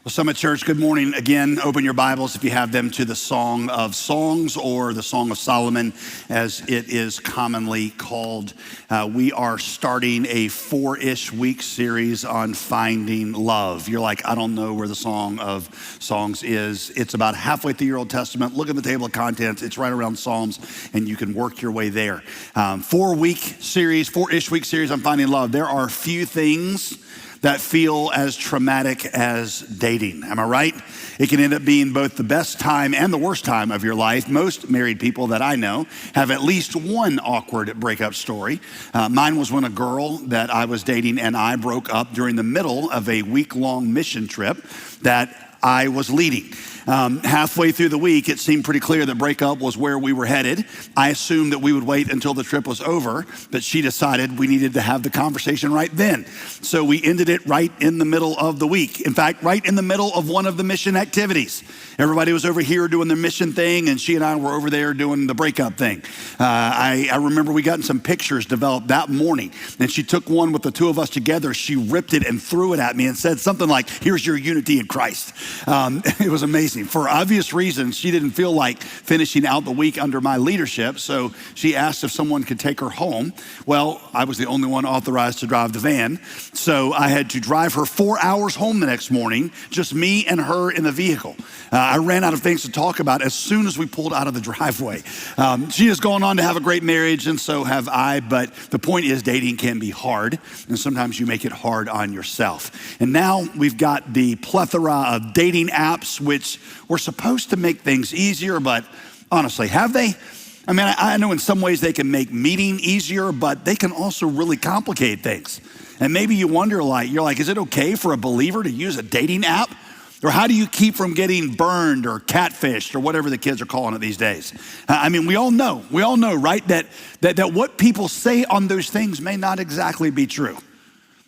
Well, Summit Church, good morning again. Open your Bibles, if you have them, to the Song of Songs, or the Song of Solomon, as it is commonly called. We are starting a 4-ish week series on finding love. You're like, I don't know where the Song of Songs is. It's about halfway through your Old Testament. Look at the table of contents. It's right around Psalms, and you can work your way there. 4-ish week series on finding love. There are few things that feel as traumatic as dating. Am I right? It can end up being both the best time and the worst time of your life. Most married people that I know have at least one awkward breakup story. Mine was when a girl that I was dating and I broke up during the middle of a week-long mission trip that I was leading. Halfway through the week, it seemed pretty clear that breakup was where we were headed. I assumed that we would wait until the trip was over, but she decided we needed to have the conversation right then. So we ended it right in the middle of the week. In fact, right in the middle of one of the mission activities. Everybody was over here doing their mission thing, and she and I were over there doing the breakup thing. I remember we got some pictures developed that morning, and she took one with the two of us together. She ripped it and threw it at me and said something like, "Here's your unity in Christ." It was amazing. For obvious reasons, she didn't feel like finishing out the week under my leadership, so she asked if someone could take her home. Well, I was the only one authorized to drive the van, so I had to drive her 4 hours home the next morning, just me and her in the vehicle. I ran out of things to talk about as soon as we pulled out of the driveway. She has gone on to have a great marriage, and so have I, but the point is dating can be hard, and sometimes you make it hard on yourself. And now we've got the plethora of dating apps, which were supposed to make things easier, but honestly, have they? I mean, I know in some ways they can make meeting easier, but they can also really complicate things. And maybe you wonder, you're like, is it okay for a believer to use a dating app? Or how do you keep from getting burned or catfished or whatever the kids are calling it these days? I mean, we all know, right, that what people say on those things may not exactly be true.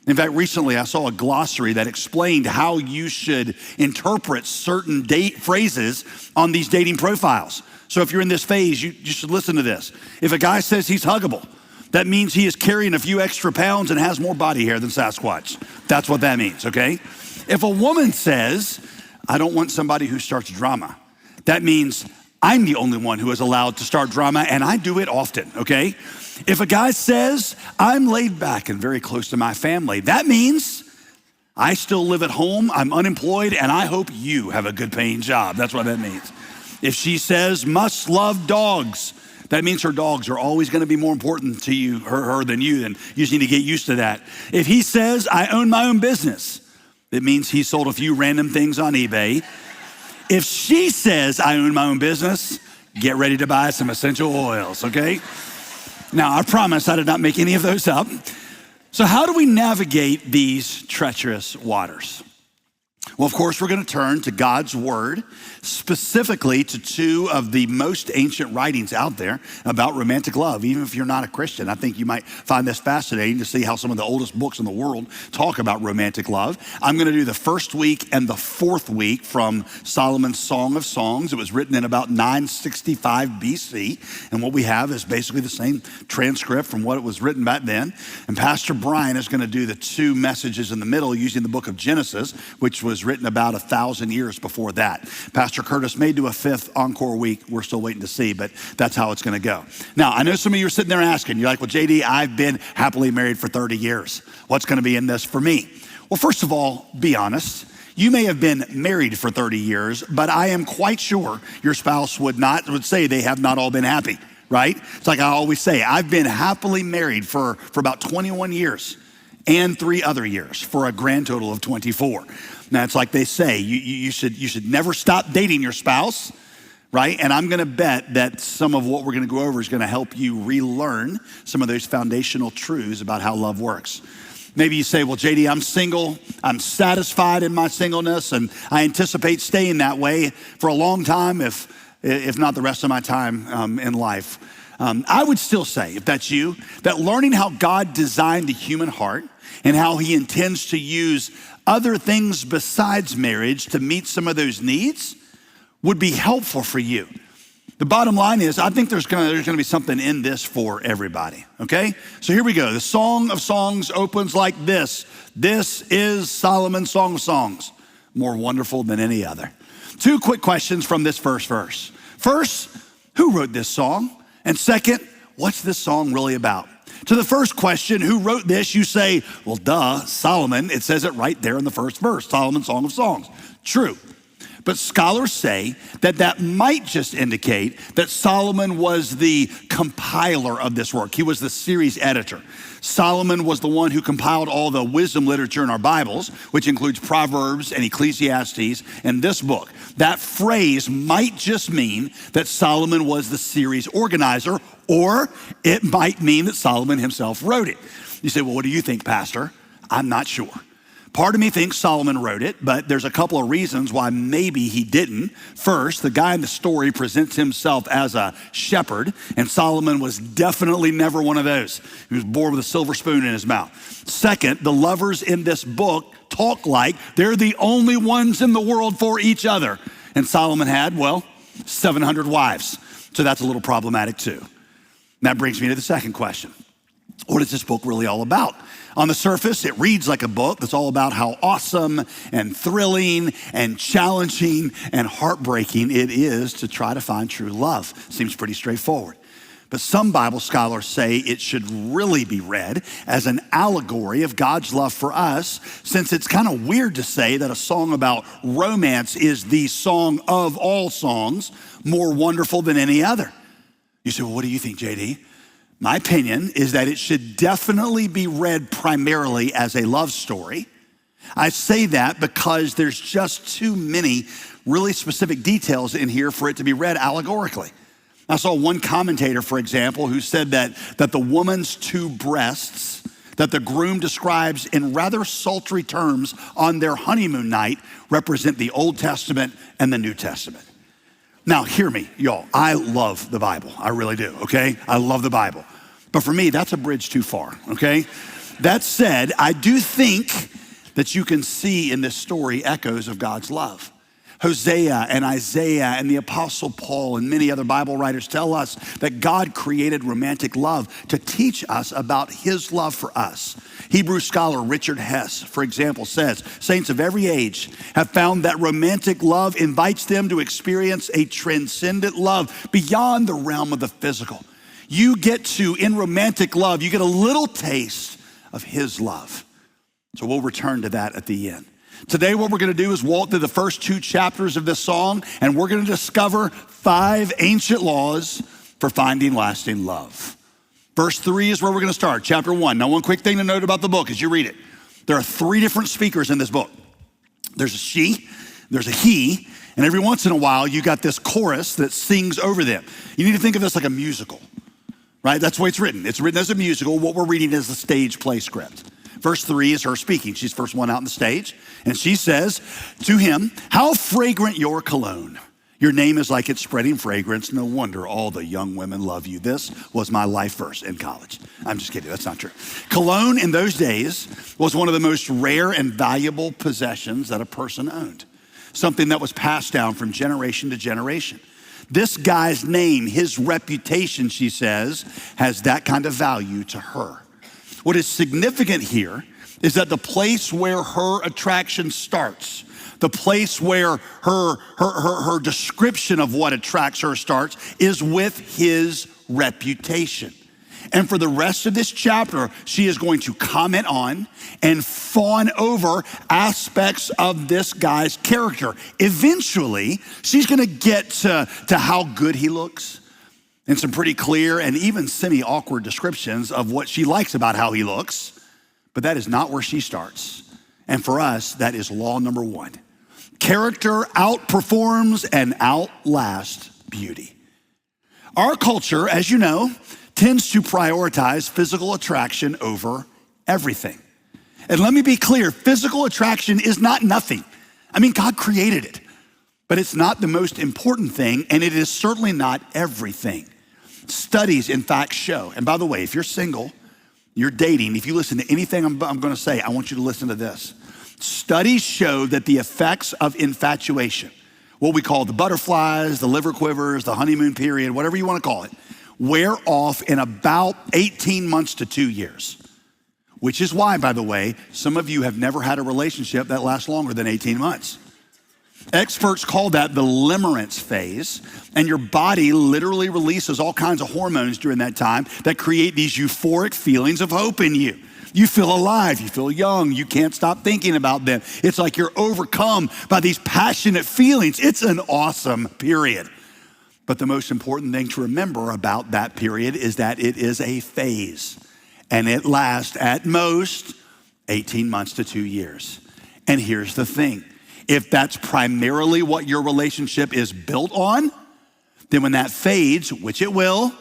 In fact, recently I saw a glossary that explained how you should interpret certain phrases on these dating profiles. So if you're in this phase, you should listen to this. If a guy says he's huggable, that means he is carrying a few extra pounds and has more body hair than Sasquatch. That's what that means, okay? If a woman says, I don't want somebody who starts drama, that means I'm the only one who is allowed to start drama, and I do it often, okay? If a guy says, I'm laid back and very close to my family, that means I still live at home, I'm unemployed, and I hope you have a good paying job. That's what that means. If she says, must love dogs, that means her dogs are always gonna be more important to you, her than you, and you just need to get used to that. If he says, I own my own business, it means he sold a few random things on eBay. If she says, I own my own business, get ready to buy some essential oils, okay? Now, I promise I did not make any of those up. So how do we navigate these treacherous waters? Well, of course, we're gonna turn to God's word, specifically to two of the most ancient writings out there about romantic love. Even if you're not a Christian, I think you might find this fascinating to see how some of the oldest books in the world talk about romantic love. I'm gonna do the first week and the fourth week from Solomon's Song of Songs. It was written in about 965 BC, and what we have is basically the same transcript from what it was written back then. And Pastor Brian is gonna do the two messages in the middle using the book of Genesis, which was written about 1,000 years before that. Pastor Curtis may do a fifth encore week. We're still waiting to see, but that's how it's gonna go. Now, I know some of you are sitting there asking, you're like, well, JD, I've been happily married for 30 years. What's gonna be in this for me? Well, first of all, be honest. You may have been married for 30 years, but I am quite sure your spouse would say they have not all been happy, right? It's like I always say, I've been happily married for about 21 years and 3 other years for a grand total of 24. Now, it's like they say, you should never stop dating your spouse, right? And I'm gonna bet that some of what we're gonna go over is gonna help you relearn some of those foundational truths about how love works. Maybe you say, well, JD, I'm single, I'm satisfied in my singleness, and I anticipate staying that way for a long time, if not the rest of my time in life. I would still say, if that's you, that learning how God designed the human heart and how he intends to use other things besides marriage to meet some of those needs would be helpful for you. The bottom line is, I think there's gonna be something in this for everybody, okay? So here we go. The Song of Songs opens like this. This is Solomon's Song of Songs. more wonderful than any other. Two quick questions from this first verse. First, who wrote this song? And second, what's this song really about? To the first question, who wrote this, you say, well, duh, Solomon. It says it right there in the first verse, Solomon's Song of Songs. True. But scholars say that that might just indicate that Solomon was the compiler of this work. He was the series editor. Solomon was the one who compiled all the wisdom literature in our Bibles, which includes Proverbs and Ecclesiastes and this book. That phrase might just mean that Solomon was the series organizer, or it might mean that Solomon himself wrote it. You say, well, what do you think, Pastor? I'm not sure. Part of me thinks Solomon wrote it, but there's a couple of reasons why maybe he didn't. First, the guy in the story presents himself as a shepherd, and Solomon was definitely never one of those. He was born with a silver spoon in his mouth. Second, the lovers in this book talk like they're the only ones in the world for each other. And Solomon had, 700 wives. So that's a little problematic too. And that brings me to the second question. What is this book really all about? On the surface, it reads like a book that's all about how awesome and thrilling and challenging and heartbreaking it is to try to find true love. Seems pretty straightforward. But some Bible scholars say it should really be read as an allegory of God's love for us, since it's kind of weird to say that a song about romance is the song of all songs, more wonderful than any other. You say, well, what do you think, JD? My opinion is that it should definitely be read primarily as a love story. I say that because there's just too many really specific details in here for it to be read allegorically. I saw one commentator, for example, who said that the woman's two breasts that the groom describes in rather sultry terms on their honeymoon night represent the Old Testament and the New Testament. Now, hear me, y'all. I love the Bible. I really do, okay? I love the Bible. But for me, that's a bridge too far, okay? That said, I do think that you can see in this story echoes of God's love. Hosea and Isaiah and the Apostle Paul and many other Bible writers tell us that God created romantic love to teach us about his love for us. Hebrew scholar Richard Hess, for example, says, saints of every age have found that romantic love invites them to experience a transcendent love beyond the realm of the physical. In romantic love, you get a little taste of his love. So we'll return to that at the end. Today, what we're going to do is walk through the first two chapters of this song, and we're going to discover 5 ancient laws for finding lasting love. Verse 3 is where we're going to start, chapter 1. Now, one quick thing to note about the book as you read it. There are 3 different speakers in this book. There's a she, there's a he, and every once in a while, you got this chorus that sings over them. You need to think of this like a musical, right? That's the way it's written. It's written as a musical. What we're reading is the stage play script. Verse 3 is her speaking. She's the first one out on the stage. And she says to him, how fragrant your cologne. Your name is like its spreading fragrance. No wonder all the young women love you. This was my life verse in college. I'm just kidding. That's not true. Cologne in those days was one of the most rare and valuable possessions that a person owned. Something that was passed down from generation to generation. This guy's name, his reputation, she says, has that kind of value to her. What is significant here is that the place where her attraction starts, the place where her description of what attracts her starts is with his reputation. And for the rest of this chapter, she is going to comment on and fawn over aspects of this guy's character. Eventually, she's going to get to how good he looks, and some pretty clear and even semi-awkward descriptions of what she likes about how he looks. But that is not where she starts. And for us, that is law number 1. Character outperforms and outlasts beauty. Our culture, as you know, tends to prioritize physical attraction over everything. And let me be clear, physical attraction is not nothing. I mean, God created it, but it's not the most important thing, and it is certainly not everything. Studies, in fact, show, and by the way, if you're single, you're dating, if you listen to anything I'm going to say, I want you to listen to this. Studies show that the effects of infatuation, what we call the butterflies, the liver quivers, the honeymoon period, whatever you want to call it, wear off in about 18 months to 2 years. Which is why, by the way, some of you have never had a relationship that lasts longer than 18 months. Experts call that the limerence phase, and your body literally releases all kinds of hormones during that time that create these euphoric feelings of hope in you. You feel alive, you feel young, you can't stop thinking about them. It's like you're overcome by these passionate feelings. It's an awesome period. But the most important thing to remember about that period is that it is a phase, and it lasts at most 18 months to 2 years. And here's the thing. If that's primarily what your relationship is built on, then when that fades, which it will,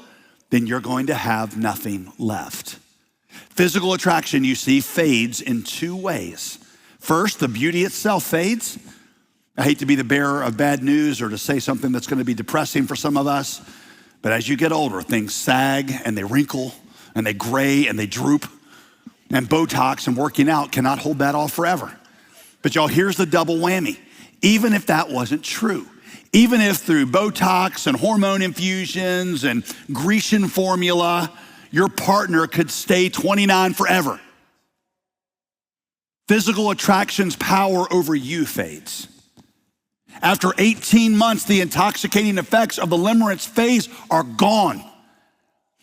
then you're going to have nothing left. Physical attraction, you see, fades in 2 ways. First, the beauty itself fades. I hate to be the bearer of bad news or to say something that's going to be depressing for some of us, but as you get older, things sag and they wrinkle and they gray and they droop, and Botox and working out cannot hold that off forever. But y'all, here's the double whammy. Even if that wasn't true, even if through Botox and hormone infusions and Grecian formula, your partner could stay 29 forever, physical attraction's power over you fades. After 18 months, the intoxicating effects of the limerence phase are gone.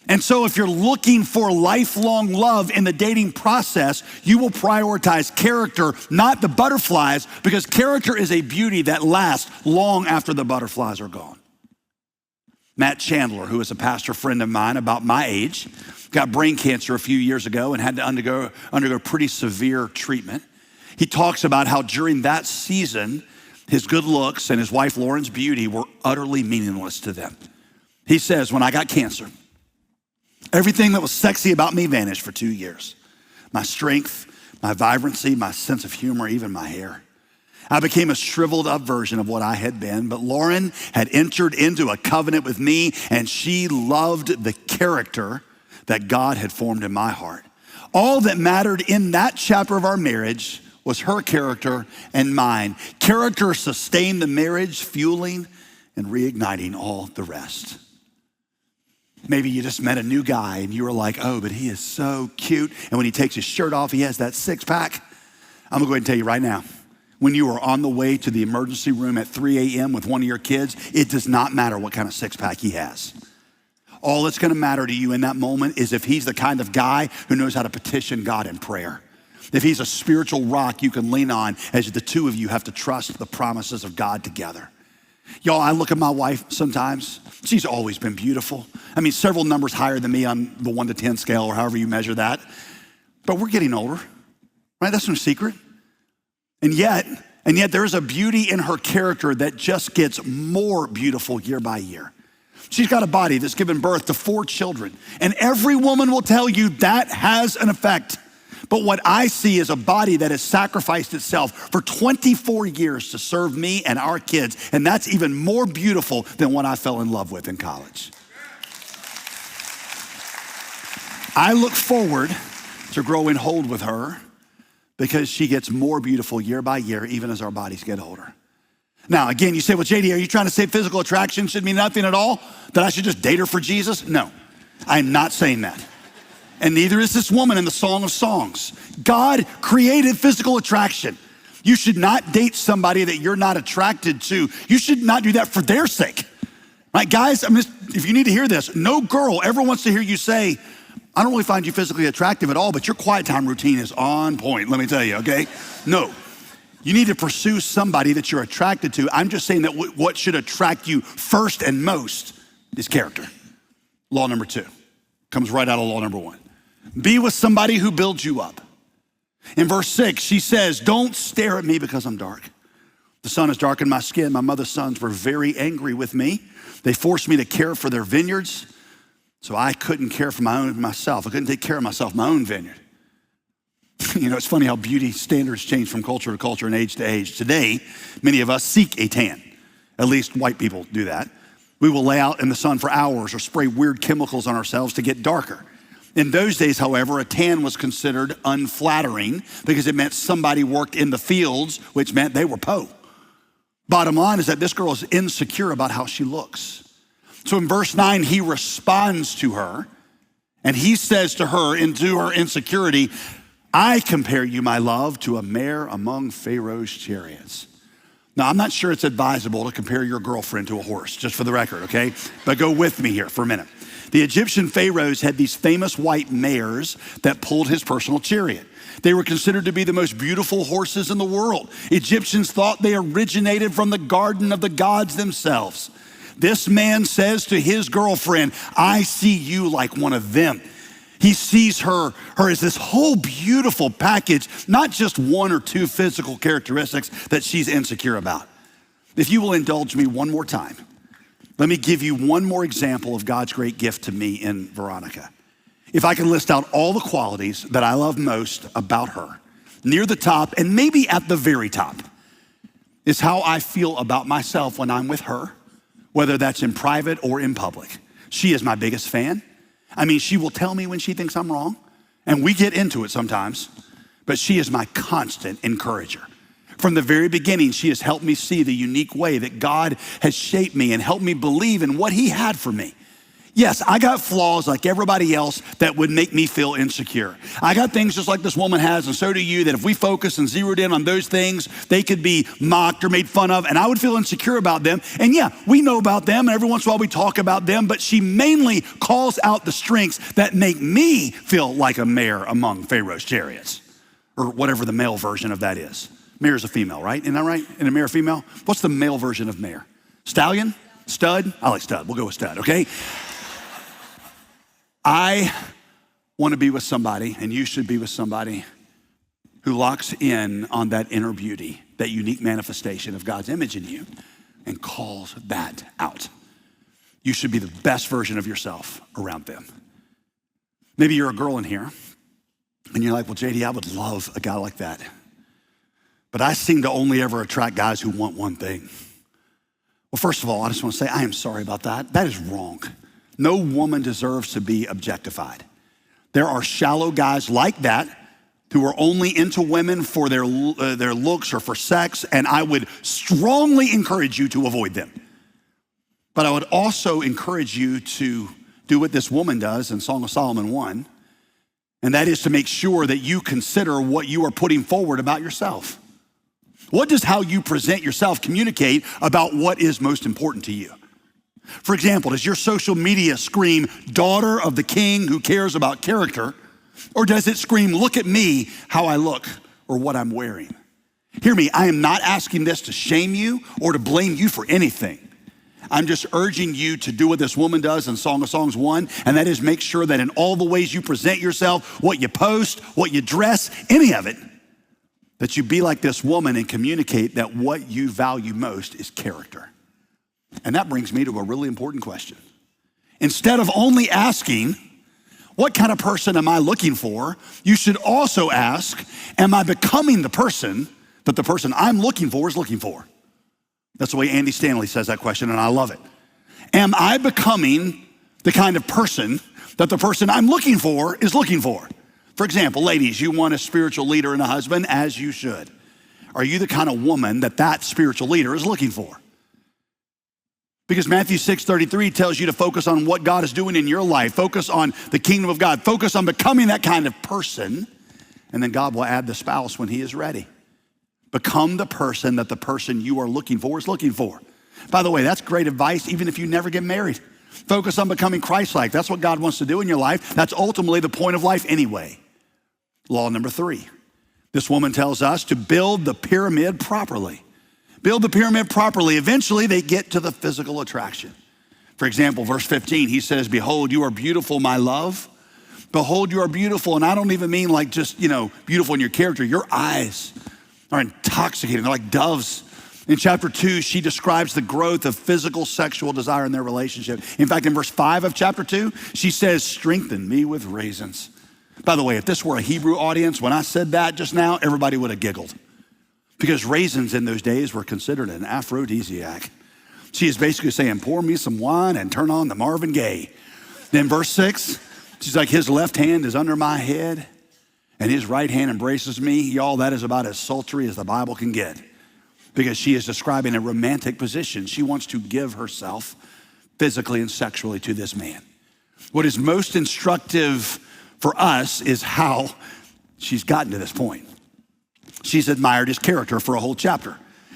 And so if you're looking for lifelong love in the dating process, you will prioritize character, not the butterflies, because character is a beauty that lasts long after the butterflies are gone. Matt Chandler, who is a pastor friend of mine about my age, got brain cancer a few years ago and had to undergo pretty severe treatment. He talks about how during that season, his good looks and his wife Lauren's beauty were utterly meaningless to them. He says, when I got cancer, everything that was sexy about me vanished for 2 years. My strength, my vibrancy, my sense of humor, even my hair. I became a shriveled up version of what I had been, but Lauren had entered into a covenant with me, and she loved the character that God had formed in my heart. All that mattered in that chapter of our marriage was her character and mine. Character sustained the marriage, fueling and reigniting all the rest. Maybe you just met a new guy and you were like, oh, but he is so cute. And when he takes his shirt off, he has that 6-pack. I'm gonna go ahead and tell you right now, when you are on the way to the emergency room at 3 a.m. with one of your kids, it does not matter what kind of 6-pack he has. All that's gonna matter to you in that moment is if he's the kind of guy who knows how to petition God in prayer. If he's a spiritual rock you can lean on as the two of you have to trust the promises of God together. Y'all, I look at my wife sometimes. She's always been beautiful. I mean, several numbers higher than me on the 1 to 10 scale or however you measure that. But we're getting older, right? That's no secret. And yet there's a beauty in her character that just gets more beautiful year by year. She's got a body that's given birth to 4 children. And every woman will tell you that has an effect. But what I see is a body that has sacrificed itself for 24 years to serve me and our kids. And that's even more beautiful than what I fell in love with in college. I look forward to growing old with her because she gets more beautiful year by year, even as our bodies get older. Now, again, you say, well, JD, are you trying to say physical attraction should mean nothing at all? That I should just date her for Jesus? No, I'm not saying that. And neither is this woman in the Song of Songs. God created physical attraction. You should not date somebody that you're not attracted to. You should not do that for their sake. Right, guys, if you need to hear this, no girl ever wants to hear you say, I don't really find you physically attractive at all, but your quiet time routine is on point, let me tell you, okay? No, you need to pursue somebody that you're attracted to. I'm just saying that what should attract you first and most is character. Law number 2 comes right out of law number 1. Be with somebody who builds you up. In verse 6, she says, don't stare at me because I'm dark. The sun has darkened my skin. My mother's sons were very angry with me. They forced me to care for their vineyards, so I couldn't care for myself. I couldn't take care of myself, my own vineyard. You know, it's funny how beauty standards change from culture to culture and age to age. Today, many of us seek a tan. At least white people do that. We will lay out in the sun for hours or spray weird chemicals on ourselves to get darker. In those days, however, a tan was considered unflattering because it meant somebody worked in the fields, which meant they were po. Bottom line is that this girl is insecure about how she looks. So in verse 9, he responds to her and he says to her, into her insecurity, I compare you, my love, to a mare among Pharaoh's chariots. Now, I'm not sure it's advisable to compare your girlfriend to a horse, just for the record, okay? But go with me here for a minute. The Egyptian pharaohs had these famous white mares that pulled his personal chariot. They were considered to be the most beautiful horses in the world. Egyptians thought they originated from the garden of the gods themselves. This man says to his girlfriend, I see you like one of them. He sees her as this whole beautiful package, not just one or two physical characteristics that she's insecure about. If you will indulge me one more time, let me give you one more example of God's great gift to me in Veronica. If I can list out all the qualities that I love most about her, near the top and maybe at the very top, is how I feel about myself when I'm with her, whether that's in private or in public. She is my biggest fan. I mean, she will tell me when she thinks I'm wrong, and we get into it sometimes, but she is my constant encourager. From the very beginning, she has helped me see the unique way that God has shaped me and helped me believe in what he had for me. Yes, I got flaws like everybody else that would make me feel insecure. I got things just like this woman has, and so do you, that if we focus and zeroed in on those things, they could be mocked or made fun of, and I would feel insecure about them. And yeah, we know about them, and every once in a while we talk about them, but she mainly calls out the strengths that make me feel like a mare among Pharaoh's chariots, or whatever the male version of that is. Mare is a female, right? Isn't that right? And a mare female? What's the male version of mare? Stallion? Stud? I like stud. We'll go with stud, okay? I want to be with somebody, and you should be with somebody who locks in on that inner beauty, that unique manifestation of God's image in you, and calls that out. You should be the best version of yourself around them. Maybe you're a girl in here, and you're like, well, JD, I would love a guy like that. But I seem to only ever attract guys who want one thing. Well, first of all, I just want to say I am sorry about that. That is wrong. No woman deserves to be objectified. There are shallow guys like that who are only into women for their looks or for sex, and I would strongly encourage you to avoid them. But I would also encourage you to do what this woman does in Song of Solomon 1, and that is to make sure that you consider what you are putting forward about yourself. What does how you present yourself communicate about what is most important to you? For example, does your social media scream, daughter of the king who cares about character? Or does it scream, look at me, how I look, or what I'm wearing? Hear me, I am not asking this to shame you or to blame you for anything. I'm just urging you to do what this woman does in Song of Songs 1, and that is make sure that in all the ways you present yourself, what you post, what you dress, any of it, that you be like this woman and communicate that what you value most is character. And that brings me to a really important question. Instead of only asking, what kind of person am I looking for? You should also ask, am I becoming the person that the person I'm looking for is looking for? That's the way Andy Stanley says that question, and I love it. Am I becoming the kind of person that the person I'm looking for is looking for? For example, ladies, you want a spiritual leader and a husband, as you should. Are you the kind of woman that spiritual leader is looking for? Because Matthew 6:33 tells you to focus on what God is doing in your life. Focus on the kingdom of God. Focus on becoming that kind of person. And then God will add the spouse when he is ready. Become the person that the person you are looking for is looking for. By the way, that's great advice even if you never get married. Focus on becoming Christ-like. That's what God wants to do in your life. That's ultimately the point of life anyway. Law number 3. This woman tells us to build the pyramid properly. Build the pyramid properly. Eventually, they get to the physical attraction. For example, verse 15, he says, behold, you are beautiful, my love. Behold, you are beautiful. And I don't even mean like just, beautiful in your character. Your eyes are intoxicating. They're like doves. In chapter 2, she describes the growth of physical sexual desire in their relationship. In fact, in verse 5 of chapter 2, she says, strengthen me with raisins. By the way, if this were a Hebrew audience, when I said that just now, everybody would have giggled. Because raisins in those days were considered an aphrodisiac. She is basically saying, pour me some wine and turn on the Marvin Gaye. Then verse 6, she's like, his left hand is under my head and his right hand embraces me. Y'all, that is about as sultry as the Bible can get. Because she is describing a romantic position. She wants to give herself physically and sexually to this man. What is most instructive for us is how she's gotten to this point. She's admired his character for a whole chapter.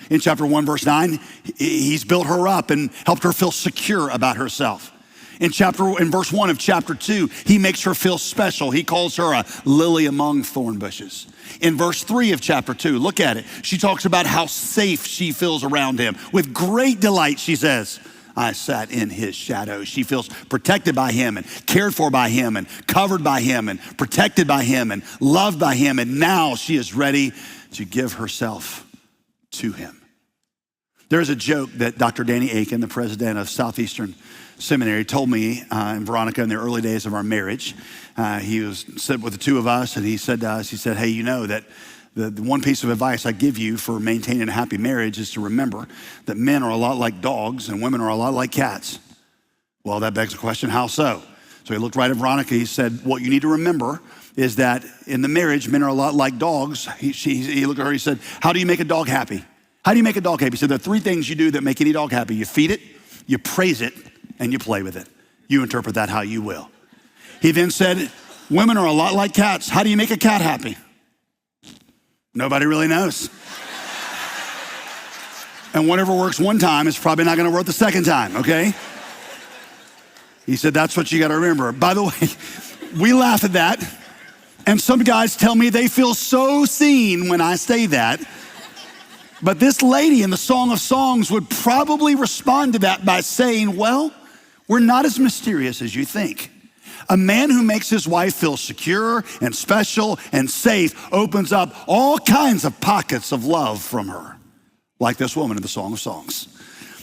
In chapter 1, verse 9, he's built her up and helped her feel secure about herself. In verse 1 of chapter 2, he makes her feel special. He calls her a lily among thorn bushes. In verse 3 of chapter 2, look at it. She talks about how safe she feels around him. With great delight, she says, I sat in his shadow. She feels protected by him and cared for by him and covered by him and protected by him and loved by him. And now she is ready to give herself to him. There's a joke that Dr. Danny Aiken, the president of Southeastern Seminary, told me and Veronica in the early days of our marriage. He was sitting with the two of us, and he said to us, he said, hey, you know that the one piece of advice I give you for maintaining a happy marriage is to remember that men are a lot like dogs and women are a lot like cats. Well, that begs the question, how so? So he looked right at Veronica. He said, what you need to remember is that in the marriage, men are a lot like dogs. He looked at her, he said, how do you make a dog happy? How do you make a dog happy? He said, there are three things you do that make any dog happy. You feed it, you praise it, and you play with it. You interpret that how you will. He then said, women are a lot like cats. How do you make a cat happy? Nobody really knows. And whatever works one time is probably not gonna work the second time, okay? He said, that's what you gotta remember. By the way, we laugh at that, and some guys tell me they feel so seen when I say that. But this lady in the Song of Songs would probably respond to that by saying, well, we're not as mysterious as you think. A man who makes his wife feel secure and special and safe opens up all kinds of pockets of love from her, like this woman in the Song of Songs.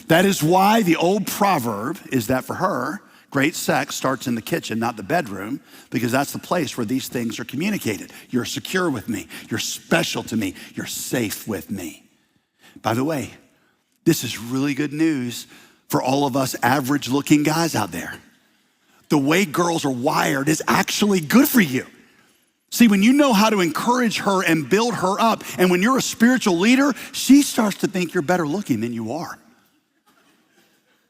That is why the old proverb is that for her, great sex starts in the kitchen, not the bedroom, because that's the place where these things are communicated. You're secure with me. You're special to me. You're safe with me. By the way, this is really good news for all of us average looking guys out there. The way girls are wired is actually good for you. See, when you know how to encourage her and build her up, and when you're a spiritual leader, she starts to think you're better looking than you are.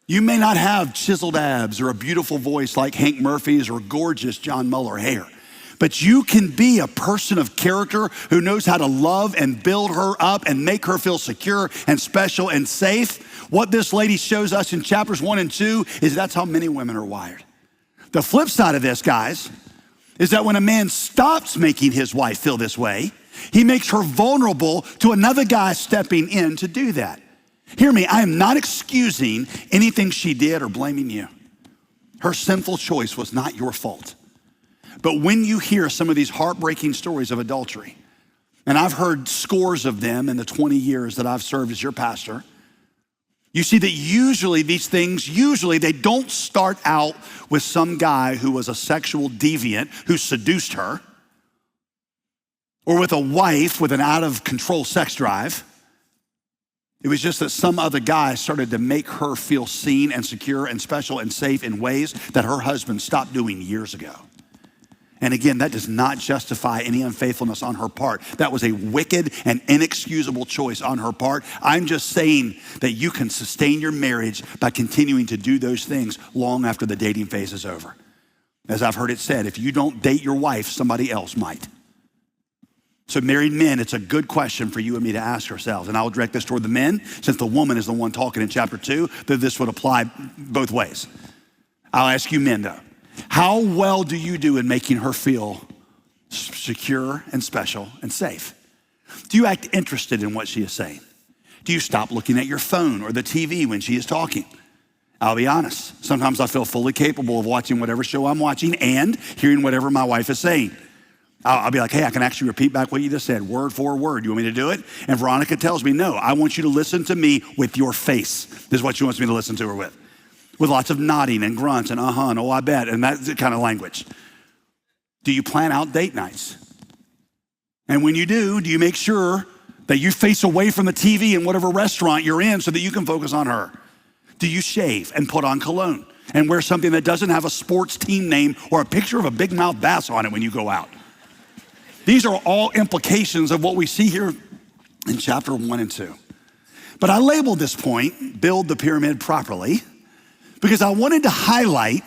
You may not have chiseled abs or a beautiful voice like Hank Murphy's or gorgeous John Mueller hair, but you can be a person of character who knows how to love and build her up and make her feel secure and special and safe. What this lady shows us in chapters 1 and 2 is that's how many women are wired. The flip side of this, guys, is that when a man stops making his wife feel this way, he makes her vulnerable to another guy stepping in to do that. Hear me, I am not excusing anything she did or blaming you. Her sinful choice was not your fault. But when you hear some of these heartbreaking stories of adultery, and I've heard scores of them in the 20 years that I've served as your pastor, you see that usually these things, they don't start out with some guy who was a sexual deviant who seduced her, or with a wife with an out of control sex drive. It was just that some other guy started to make her feel seen and secure and special and safe in ways that her husband stopped doing years ago. And again, that does not justify any unfaithfulness on her part. That was a wicked and inexcusable choice on her part. I'm just saying that you can sustain your marriage by continuing to do those things long after the dating phase is over. As I've heard it said, if you don't date your wife, somebody else might. So married men, it's a good question for you and me to ask ourselves. And I will direct this toward the men, since the woman is the one talking in chapter 2, that this would apply both ways. I'll ask you men though. How well do you do in making her feel secure and special and safe? Do you act interested in what she is saying? Do you stop looking at your phone or the TV when she is talking? I'll be honest. Sometimes I feel fully capable of watching whatever show I'm watching and hearing whatever my wife is saying. I'll be like, hey, I can actually repeat back what you just said, word for word. You want me to do it? And Veronica tells me, no, I want you to listen to me with your face. This is what she wants me to listen to her with lots of nodding and grunts and uh-huh and oh, I bet, and that kind of language. Do you plan out date nights? And when you do you make sure that you face away from the TV in whatever restaurant you're in so that you can focus on her? Do you shave and put on cologne and wear something that doesn't have a sports team name or a picture of a big mouth bass on it when you go out? These are all implications of what we see here in chapter 1 and 2. But I labeled this point, build the pyramid properly, because I wanted to highlight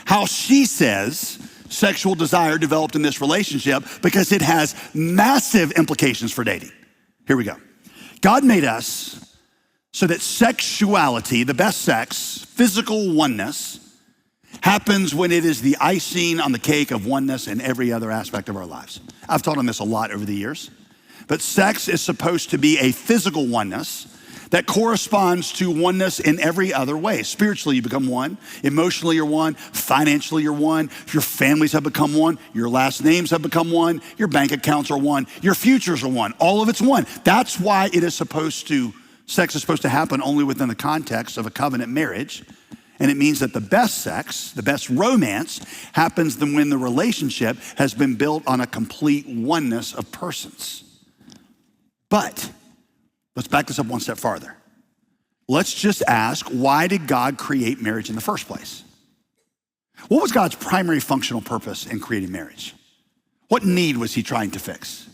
how she says sexual desire developed in this relationship because it has massive implications for dating. Here we go. God made us so that sexuality, the best sex, physical oneness, happens when it is the icing on the cake of oneness in every other aspect of our lives. I've taught on this a lot over the years, but sex is supposed to be a physical oneness that corresponds to oneness in every other way. Spiritually, you become one. Emotionally, you're one. Financially, you're one. Your families have become one. Your last names have become one. Your bank accounts are one. Your futures are one. All of it's one. That's why sex is supposed to happen only within the context of a covenant marriage. And it means that the best sex, the best romance, happens when the relationship has been built on a complete oneness of persons. But let's back this up one step farther. Let's just ask, why did God create marriage in the first place? What was God's primary functional purpose in creating marriage? What need was he trying to fix?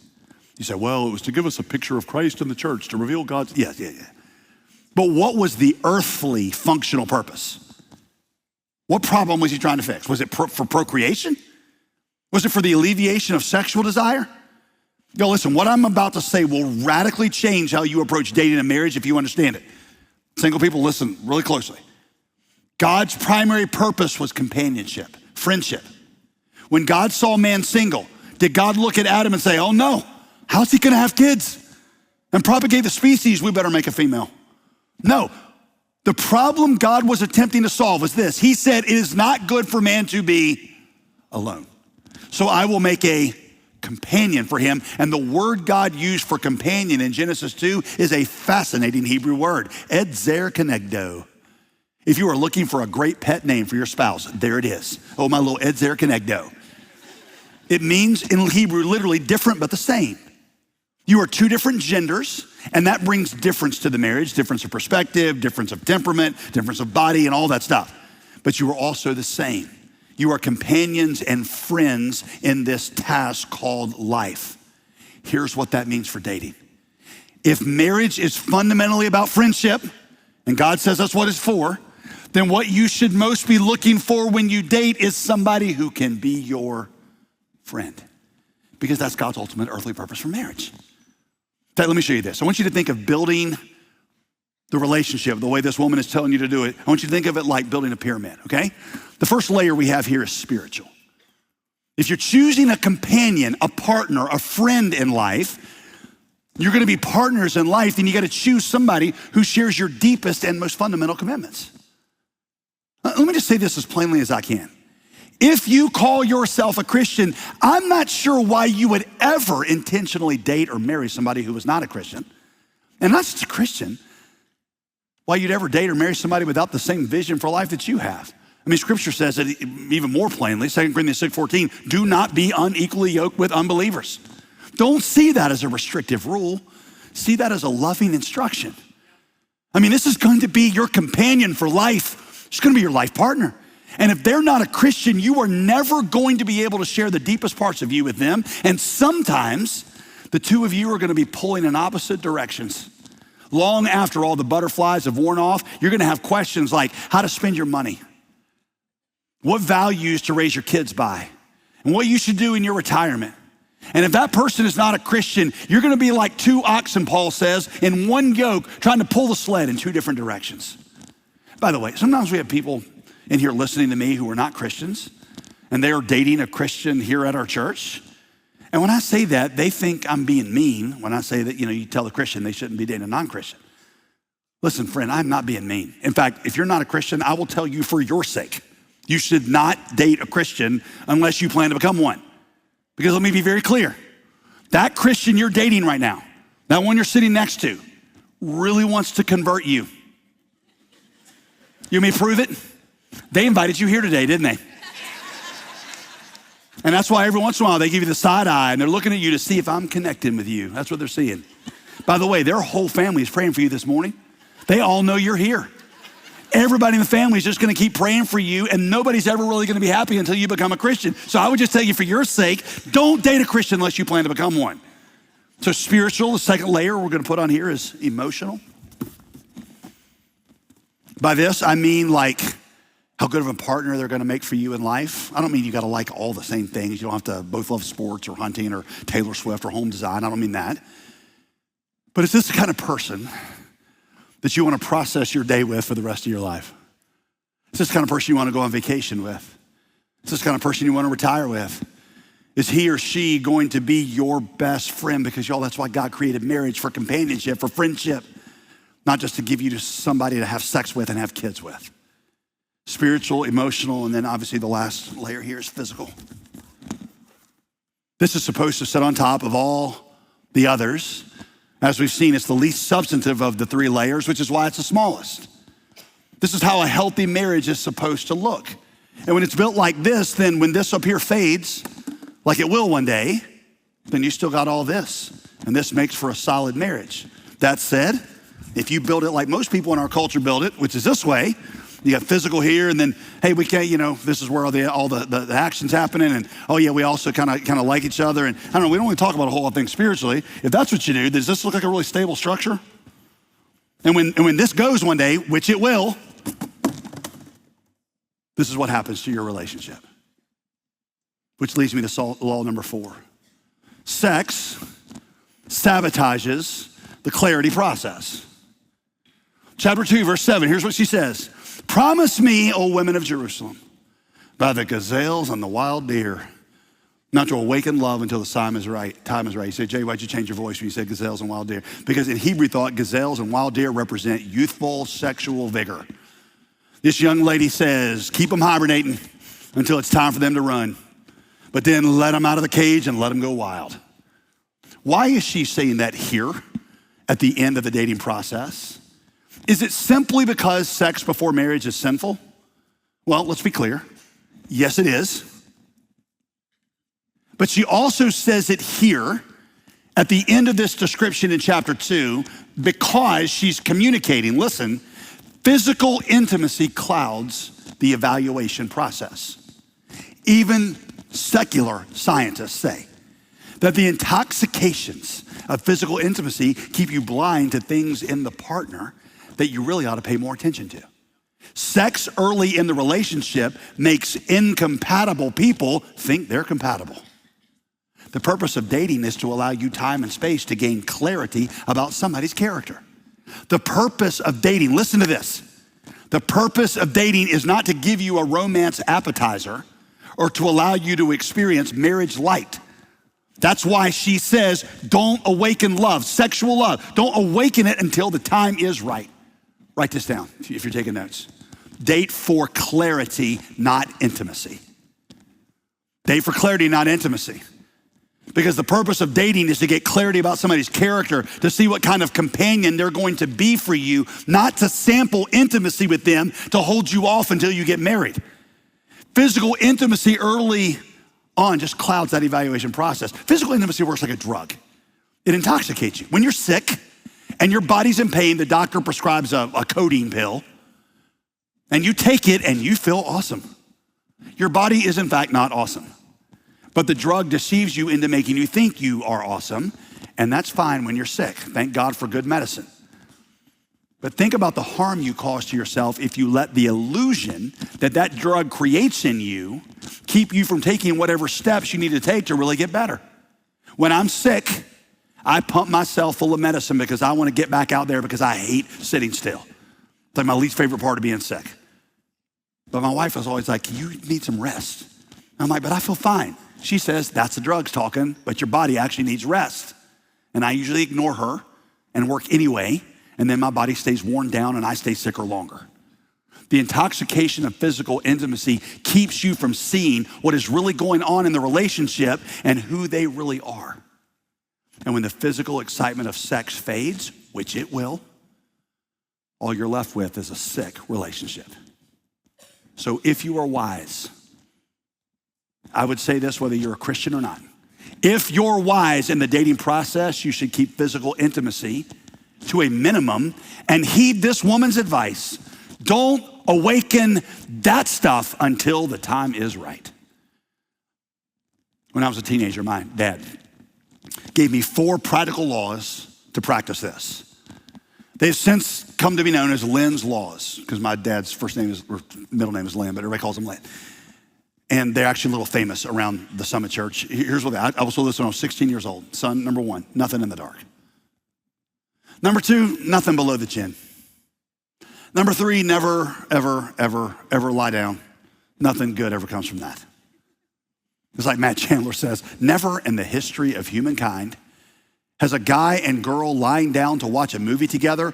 You say, well, it was to give us a picture of Christ in the church, to reveal God's, yeah. But what was the earthly functional purpose? What problem was he trying to fix? Was it for procreation? Was it for the alleviation of sexual desire? Yo, listen, what I'm about to say will radically change how you approach dating and marriage if you understand it. Single people, listen really closely. God's primary purpose was companionship, friendship. When God saw man single, did God look at Adam and say, oh no, how's he gonna have kids and propagate the species? We better make a female. No, the problem God was attempting to solve was this. He said, it is not good for man to be alone. So I will make a companion for him. And the word God used for companion in Genesis 2 is a fascinating Hebrew word, edzer kenegdo. If you are looking for a great pet name for your spouse, there it is. Oh, my little edzer kenegdo. It means in Hebrew literally different but the same. You are two different genders, and that brings difference to the marriage, difference of perspective, difference of temperament, difference of body, and all that stuff. But you are also the same. You are companions and friends in this task called life. Here's what that means for dating. If marriage is fundamentally about friendship, and God says that's what it's for, then what you should most be looking for when you date is somebody who can be your friend. Because that's God's ultimate earthly purpose for marriage. In fact, let me show you this. I want you to think of building the relationship the way this woman is telling you to do it. I want you to think of it like building a pyramid, okay? The first layer we have here is spiritual. If you're choosing a companion, a partner, a friend in life, you're gonna be partners in life, then you gotta choose somebody who shares your deepest and most fundamental commitments. Let me just say this as plainly as I can. If you call yourself a Christian, I'm not sure why you would ever intentionally date or marry somebody who was not a Christian. And not just a Christian, why you'd ever date or marry somebody without the same vision for life that you have. I mean, scripture says it even more plainly, 2 Corinthians 6:14, do not be unequally yoked with unbelievers. Don't see that as a restrictive rule. See that as a loving instruction. I mean, this is going to be your companion for life. It's going to be your life partner. And if they're not a Christian, you are never going to be able to share the deepest parts of you with them. And sometimes the two of you are going to be pulling in opposite directions. Long after all the butterflies have worn off, you're going to have questions like how to spend your money, what values to raise your kids by, and what you should do in your retirement. And if that person is not a Christian, you're going to be like two oxen, Paul says, in one yoke trying to pull the sled in two different directions. By the way, sometimes we have people in here listening to me who are not Christians, and they are dating a Christian here at our church. And when I say that, they think I'm being mean when I say that, you tell a Christian they shouldn't be dating a non-Christian. Listen, friend, I'm not being mean. In fact, if you're not a Christian, I will tell you for your sake, you should not date a Christian unless you plan to become one. Because let me be very clear. That Christian you're dating right now, that one you're sitting next to, really wants to convert you. You may prove it? They invited you here today, didn't they? And that's why every once in a while they give you the side eye and they're looking at you to see if I'm connecting with you. That's what they're seeing. By the way, their whole family is praying for you this morning. They all know you're here. Everybody in the family is just gonna keep praying for you, and nobody's ever really gonna be happy until you become a Christian. So I would just tell you, for your sake, don't date a Christian unless you plan to become one. So spiritual, the second layer we're gonna put on here is emotional. By this, I mean like how good of a partner they're gonna make for you in life. I don't mean you gotta like all the same things. You don't have to both love sports or hunting or Taylor Swift or home design. I don't mean that. But is this the kind of person that you want to process your day with for the rest of your life? Is this the kind of person you want to go on vacation with? Is this the kind of person you want to retire with? Is he or she going to be your best friend? Because y'all, that's why God created marriage, for companionship, for friendship, not just to give you to somebody to have sex with and have kids with. Spiritual, emotional, and then obviously the last layer here is physical. This is supposed to sit on top of all the others. As we've seen, it's the least substantive of the three layers, which is why it's the smallest. This is how a healthy marriage is supposed to look. And when it's built like this, then when this up here fades, like it will one day, then you still got all this. And this makes for a solid marriage. That said, if you build it like most people in our culture build it, which is this way, you got physical here, and then, hey, we can't, this is where all the action's happening, and oh yeah, we also kind of like each other, and I don't know, we don't really talk about a whole lot of things spiritually. If that's what you do, does this look like a really stable structure? And when this goes one day, which it will, this is what happens to your relationship. Which leads me to law number 4. Sex sabotages the clarity process. Chapter 2, verse 7, here's what she says. Promise me, O women of Jerusalem, by the gazelles and the wild deer, not to awaken love until the time is right. You say, Jay, why'd you change your voice when you said gazelles and wild deer? Because in Hebrew thought, gazelles and wild deer represent youthful sexual vigor. This young lady says, keep them hibernating until it's time for them to run. But then let them out of the cage and let them go wild. Why is she saying that here at the end of the dating process? Is it simply because sex before marriage is sinful? Well, let's be clear. Yes, it is. But she also says it here at the end of this description in chapter 2 because she's communicating, listen, physical intimacy clouds the evaluation process. Even secular scientists say that the intoxications of physical intimacy keep you blind to things in the partner that you really ought to pay more attention to. Sex early in the relationship makes incompatible people think they're compatible. The purpose of dating is to allow you time and space to gain clarity about somebody's character. The purpose of dating, listen to this. The purpose of dating is not to give you a romance appetizer or to allow you to experience marriage light. That's why she says, don't awaken love, sexual love. Don't awaken it until the time is right. Write this down if you're taking notes. Date for clarity, not intimacy. Date for clarity, not intimacy. Because the purpose of dating is to get clarity about somebody's character, to see what kind of companion they're going to be for you, not to sample intimacy with them to hold you off until you get married. Physical intimacy early on just clouds that evaluation process. Physical intimacy works like a drug. It intoxicates you. When you're sick and your body's in pain, the doctor prescribes a codeine pill, and you take it and you feel awesome. Your body is in fact not awesome. But the drug deceives you into making you think you are awesome, and that's fine when you're sick. Thank God for good medicine. But think about the harm you cause to yourself if you let the illusion that drug creates in you keep you from taking whatever steps you need to take to really get better. When I'm sick, I pump myself full of medicine because I want to get back out there because I hate sitting still. It's like my least favorite part of being sick. But my wife was always like, you need some rest. I'm like, but I feel fine. She says, that's the drugs talking, but your body actually needs rest. And I usually ignore her and work anyway, and then my body stays worn down and I stay sicker longer. The intoxication of physical intimacy keeps you from seeing what is really going on in the relationship and who they really are. And when the physical excitement of sex fades, which it will, all you're left with is a sick relationship. So if you are wise, I would say this whether you're a Christian or not. If you're wise in the dating process, you should keep physical intimacy to a minimum and heed this woman's advice. Don't awaken that stuff until the time is right. When I was a teenager, my dad gave me 4 practical laws to practice this. They've since come to be known as Lynn's laws, because my dad's middle name is Lynn, but everybody calls him Lynn. And they're actually a little famous around the Summit Church. Here's what I was told this when I was 16 years old. Son, number 1, nothing in the dark. Number 2, nothing below the chin. Number 3, never, ever, ever, ever lie down. Nothing good ever comes from that. It's like Matt Chandler says, never in the history of humankind has a guy and girl lying down to watch a movie together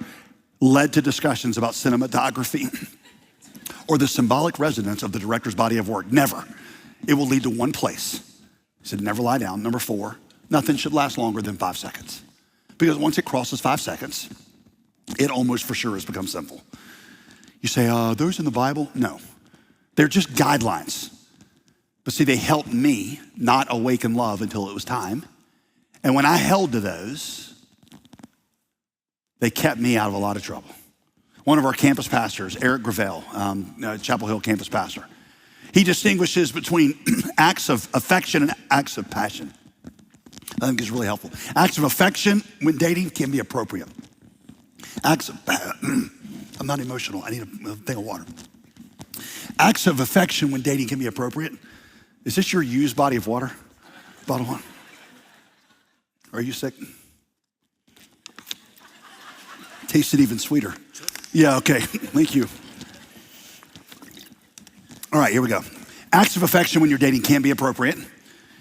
led to discussions about cinematography or the symbolic resonance of the director's body of work. Never. It will lead to one place. He said, never lie down. Number 4, nothing should last longer than 5 seconds. Because once it crosses 5 seconds, it almost for sure has become sinful. You say, those in the Bible? No. They're just guidelines. But see, they helped me not awaken love until it was time. And when I held to those, they kept me out of a lot of trouble. One of our campus pastors, Eric Gravel, Chapel Hill campus pastor, he distinguishes between acts of affection and acts of passion. I think it's really helpful. Acts of affection when dating can be appropriate. Acts of, I'm not emotional, I need a thing of water. Acts of affection when dating can be appropriate. Is this your used body of water? Bottle one? Are you sick? Tasted even sweeter. Yeah, okay, thank you. All right, here we go. Acts of affection when you're dating can be appropriate.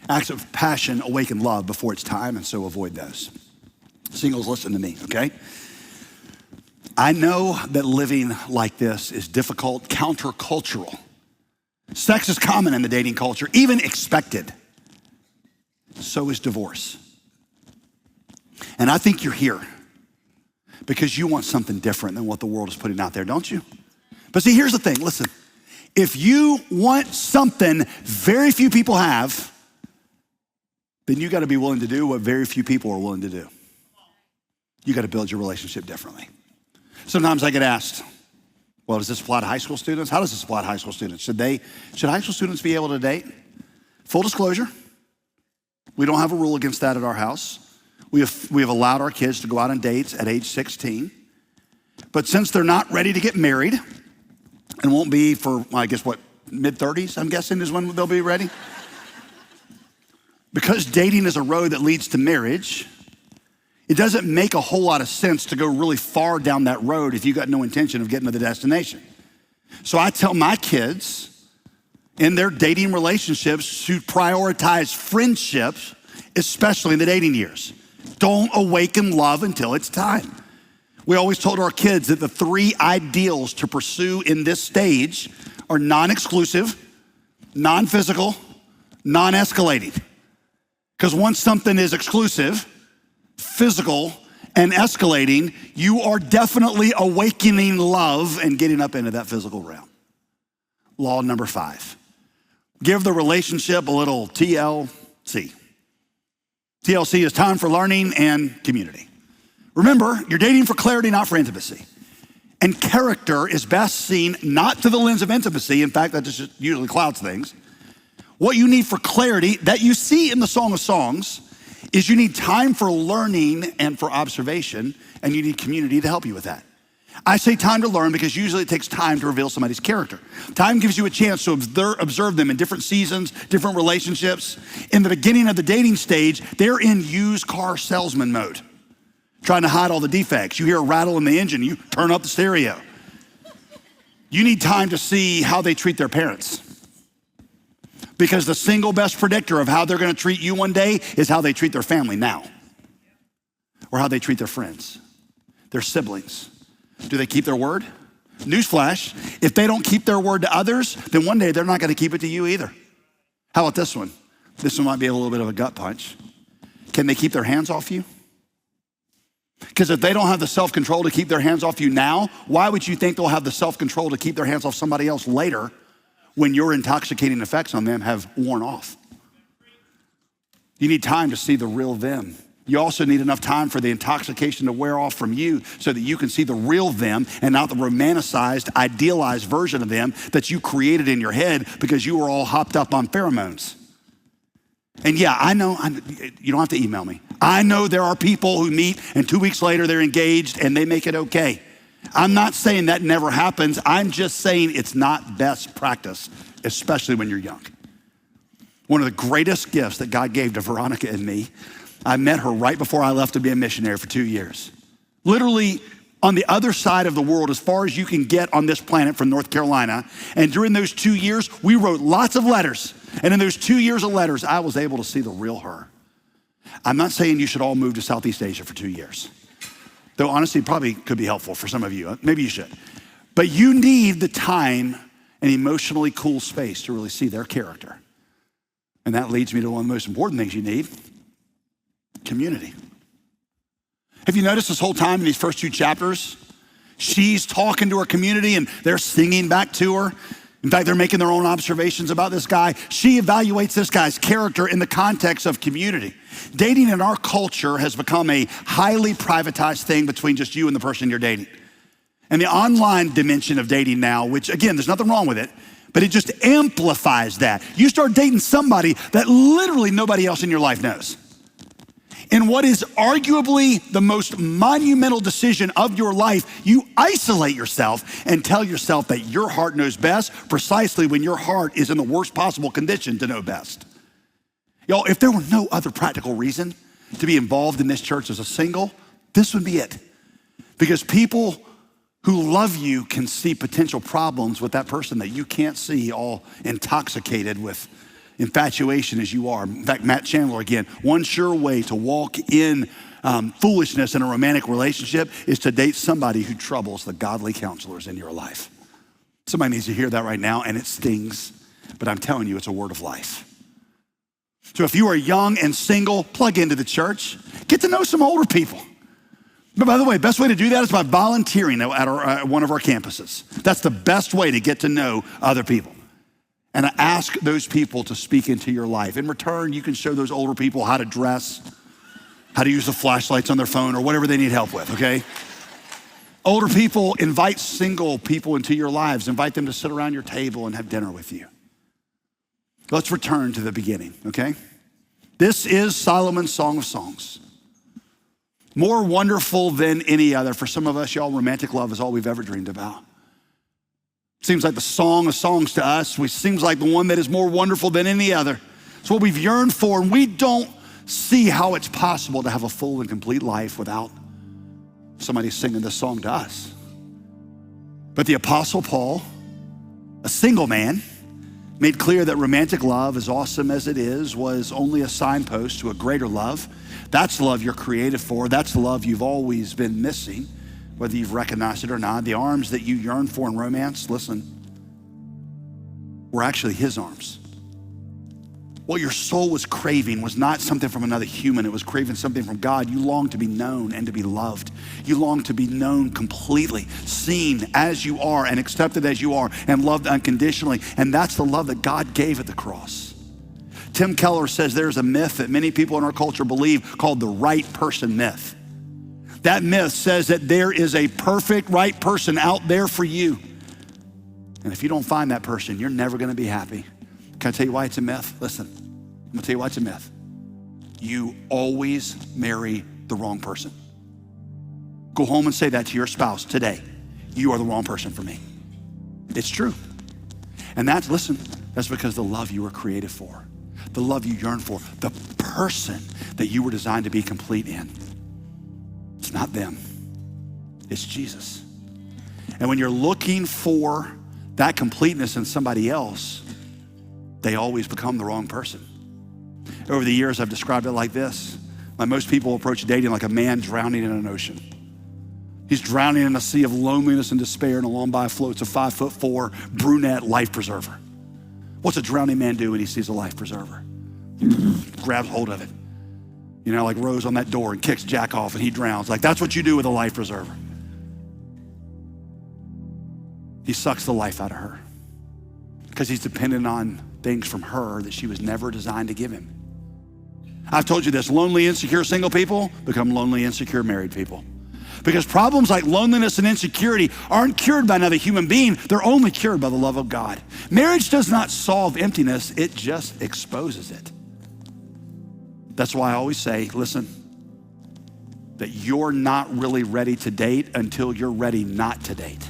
Acts of passion awaken love before it's time, and so avoid those. Singles, listen to me, okay? I know that living like this is difficult, countercultural. Sex is common in the dating culture, even expected. So is divorce. And I think you're here because you want something different than what the world is putting out there, don't you? But see, here's the thing, listen. If you want something very few people have, then you gotta be willing to do what very few people are willing to do. You gotta build your relationship differently. Sometimes I get asked, well, does this apply to high school students? How does this apply to high school students? Should high school students be able to date? Full disclosure, we don't have a rule against that at our house. We have allowed our kids to go out on dates at age 16. But since they're not ready to get married, and won't be for, I guess, mid-30s, I'm guessing is when they'll be ready. Because dating is a road that leads to marriage, it doesn't make a whole lot of sense to go really far down that road if you got no intention of getting to the destination. So I tell my kids in their dating relationships to prioritize friendships, especially in the dating years. Don't awaken love until it's time. We always told our kids that the 3 ideals to pursue in this stage are non-exclusive, non-physical, non-escalating. Because once something is exclusive, physical, and escalating, you are definitely awakening love and getting up into that physical realm. Law number 5, give the relationship a little TLC. TLC is time for learning and community. Remember, you're dating for clarity, not for intimacy. And character is best seen not through the lens of intimacy. In fact, that just usually clouds things. What you need for clarity that you see in the Song of Songs is you need time for learning and for observation, and you need community to help you with that. I say time to learn because usually it takes time to reveal somebody's character. Time gives you a chance to observe them in different seasons, different relationships. In the beginning of the dating stage, they're in used car salesman mode, trying to hide all the defects. You hear a rattle in the engine, you turn up the stereo. You need time to see how they treat their parents. Because the single best predictor of how they're gonna treat you one day is how they treat their family now. Or how they treat their friends, their siblings. Do they keep their word? Newsflash, if they don't keep their word to others, then one day they're not gonna keep it to you either. How about this one? This one might be a little bit of a gut punch. Can they keep their hands off you? Because if they don't have the self-control to keep their hands off you now, why would you think they'll have the self-control to keep their hands off somebody else later when your intoxicating effects on them have worn off? You need time to see the real them. You also need enough time for the intoxication to wear off from you so that you can see the real them and not the romanticized, idealized version of them that you created in your head because you were all hopped up on pheromones. And yeah, I know, you don't have to email me. I know there are people who meet and 2 weeks later they're engaged and they make it okay. I'm not saying that never happens. I'm just saying it's not best practice, especially when you're young. One of the greatest gifts that God gave to Veronica and me, I met her right before I left to be a missionary for 2 years. literally on the other side of the world, as far as you can get on this planet from North Carolina. And during those 2 years, we wrote lots of letters. And in those 2 years of letters, I was able to see the real her. I'm not saying you should all move to Southeast Asia for 2 years. Though honestly, it probably could be helpful for some of you. Maybe you should. But you need the time and emotionally cool space to really see their character. And that leads me to one of the most important things you need: community. Have you noticed this whole time in these first 2 chapters, she's talking to her community and they're singing back to her. In fact, they're making their own observations about this guy. She evaluates this guy's character in the context of community. Dating in our culture has become a highly privatized thing between just you and the person you're dating. And the online dimension of dating now, which again, there's nothing wrong with it, but it just amplifies that. You start dating somebody that literally nobody else in your life knows. In what is arguably the most monumental decision of your life, you isolate yourself and tell yourself that your heart knows best precisely when your heart is in the worst possible condition to know best. Y'all, if there were no other practical reason to be involved in this church as a single, this would be it. Because people who love you can see potential problems with that person that you can't see, all intoxicated with infatuation as you are. In fact, Matt Chandler again, one sure way to walk in foolishness in a romantic relationship is to date somebody who troubles the godly counselors in your life. Somebody needs to hear that right now, and it stings, but I'm telling you, it's a word of life. So if you are young and single, plug into the church. Get to know some older people. But by the way, best way to do that is by volunteering at one of our campuses. That's the best way to get to know other people. And ask those people to speak into your life. In return, you can show those older people how to dress, how to use the flashlights on their phone, or whatever they need help with, okay? Older people, invite single people into your lives. Invite them to sit around your table and have dinner with you. Let's return to the beginning, okay? This is Solomon's Song of Songs. More wonderful than any other. For some of us, y'all, romantic love is all we've ever dreamed about. Seems like the Song of Songs to us. Seems like the one that is more wonderful than any other. It's what we've yearned for, and we don't see how it's possible to have a full and complete life without somebody singing this song to us. But the Apostle Paul, a single man, made clear that romantic love, as awesome as it is, was only a signpost to a greater love. That's the love you're created for. That's the love you've always been missing. Whether you've recognized it or not, the arms that you yearn for in romance, listen, were actually his arms. What your soul was craving was not something from another human. It was craving something from God. You longed to be known and to be loved. You longed to be known completely, seen as you are and accepted as you are and loved unconditionally. And that's the love that God gave at the cross. Tim Keller says there's a myth that many people in our culture believe called the right person myth. That myth says that there is a perfect right person out there for you. And if you don't find that person, you're never gonna be happy. Can I tell you why it's a myth? Listen, I'm gonna tell you why it's a myth. You always marry the wrong person. Go home and say that to your spouse today. You are the wrong person for me. It's true. And that's because the love you were created for, the love you yearn for, the person that you were designed to be complete in. It's not them, it's Jesus. And when you're looking for that completeness in somebody else, they always become the wrong person. Over the years, I've described it like this. Most people approach dating like a man drowning in an ocean. He's drowning in a sea of loneliness and despair, and along by floats a 5'4" brunette life preserver. What's a drowning man do when he sees a life preserver? Grabs hold of it. You know, like Rose on that door and kicks Jack off and he drowns. Like that's what you do with a life preserver. He sucks the life out of her because he's dependent on things from her that she was never designed to give him. I've told you this, lonely, insecure single people become lonely, insecure married people. Because problems like loneliness and insecurity aren't cured by another human being. They're only cured by the love of God. Marriage does not solve emptiness. It just exposes it. That's why I always say, listen, that you're not really ready to date until you're ready not to date.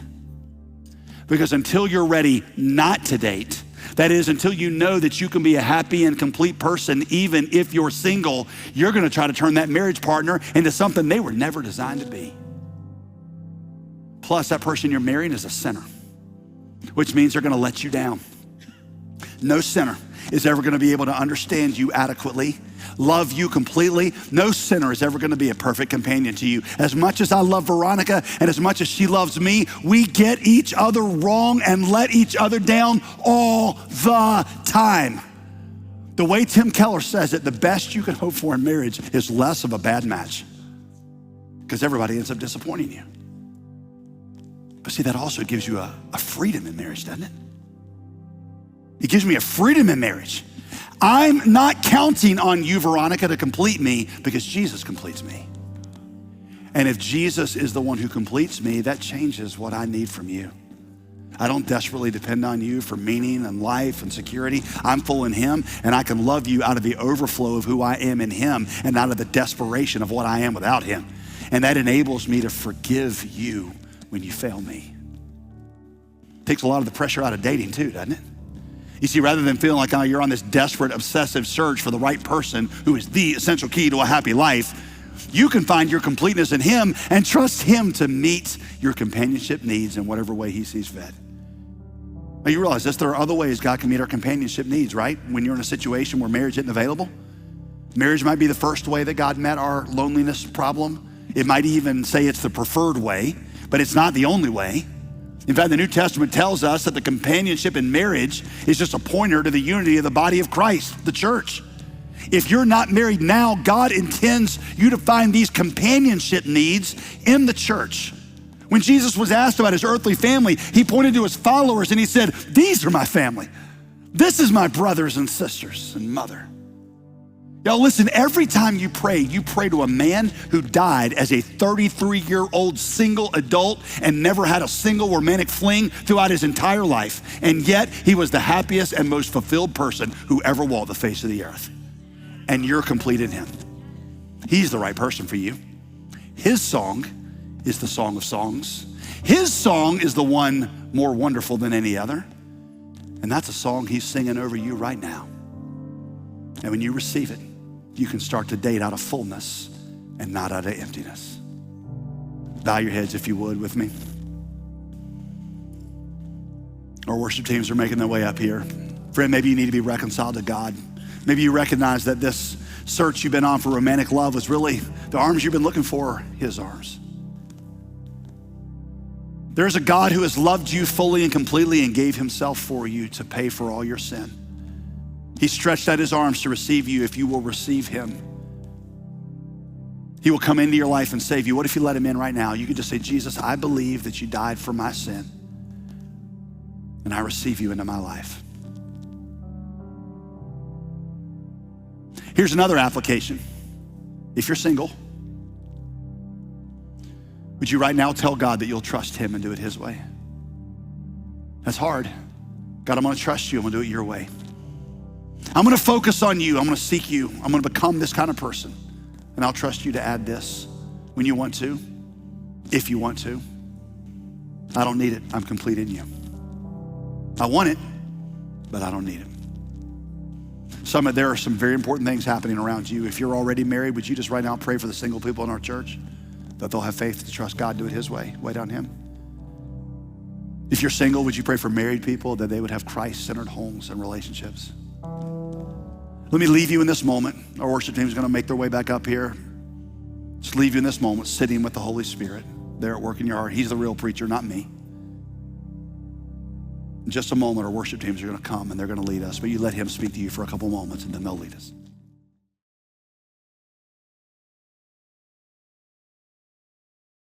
Because until you're ready not to date, that is, until you know that you can be a happy and complete person, even if you're single, you're gonna try to turn that marriage partner into something they were never designed to be. Plus, that person you're marrying is a sinner, which means they're gonna let you down. No sinner is ever gonna be able to understand you adequately, love you completely. No sinner is ever gonna be a perfect companion to you. As much as I love Veronica and as much as she loves me, we get each other wrong and let each other down all the time. The way Tim Keller says it, the best you can hope for in marriage is less of a bad match, because everybody ends up disappointing you. But see, that also gives you a freedom in marriage, doesn't it? It gives me a freedom in marriage. I'm not counting on you, Veronica, to complete me, because Jesus completes me. And if Jesus is the one who completes me, that changes what I need from you. I don't desperately depend on you for meaning and life and security. I'm full in him, and I can love you out of the overflow of who I am in him and out of the desperation of what I am without him. And that enables me to forgive you when you fail me. Takes a lot of the pressure out of dating too, doesn't it? You see, rather than feeling like you're on this desperate, obsessive search for the right person who is the essential key to a happy life, you can find your completeness in him and trust him to meet your companionship needs in whatever way he sees fit. Now you realize this, there are other ways God can meet our companionship needs, right? When you're in a situation where marriage isn't available. Marriage might be the first way that God met our loneliness problem. It might even say it's the preferred way, but it's not the only way. In fact, the New Testament tells us that the companionship in marriage is just a pointer to the unity of the body of Christ, the church. If you're not married now, God intends you to find these companionship needs in the church. When Jesus was asked about his earthly family, he pointed to his followers and he said, these are my family. This is my brothers and sisters and mother. Y'all listen, every time you pray to a man who died as a 33-year-old single adult and never had a single romantic fling throughout his entire life. And yet he was the happiest and most fulfilled person who ever walked the face of the earth. And you're complete in him. He's the right person for you. His song is the song of songs. His song is the one more wonderful than any other. And that's a song he's singing over you right now. And when you receive it, you can start to date out of fullness and not out of emptiness. Bow your heads if you would with me. Our worship teams are making their way up here. Friend, maybe you need to be reconciled to God. Maybe you recognize that this search you've been on for romantic love was really the arms you've been looking for, his arms. There's a God who has loved you fully and completely and gave himself for you to pay for all your sin. He stretched out his arms to receive you if you will receive him. He will come into your life and save you. What if you let him in right now? You could just say, Jesus, I believe that you died for my sin, and I receive you into my life. Here's another application. If you're single, would you right now tell God that you'll trust him and do it his way? That's hard. God, I'm gonna trust you. I'm gonna do it your way. I'm gonna focus on you. I'm gonna seek you. I'm gonna become this kind of person. And I'll trust you to add this when you want to, if you want to. I don't need it. I'm complete in you. I want it, but I don't need it. There are some very important things happening around you. If you're already married, would you just right now pray for the single people in our church, that they'll have faith to trust God, do it his way, wait on him. If you're single, would you pray for married people, that they would have Christ-centered homes and relationships? Let me leave you in this moment. Our worship team is gonna make their way back up here. Just leave you in this moment, sitting with the Holy Spirit there at work in your heart. He's the real preacher, not me. In just a moment, our worship teams are gonna come and they're gonna lead us, but you let him speak to you for a couple moments and then they'll lead us.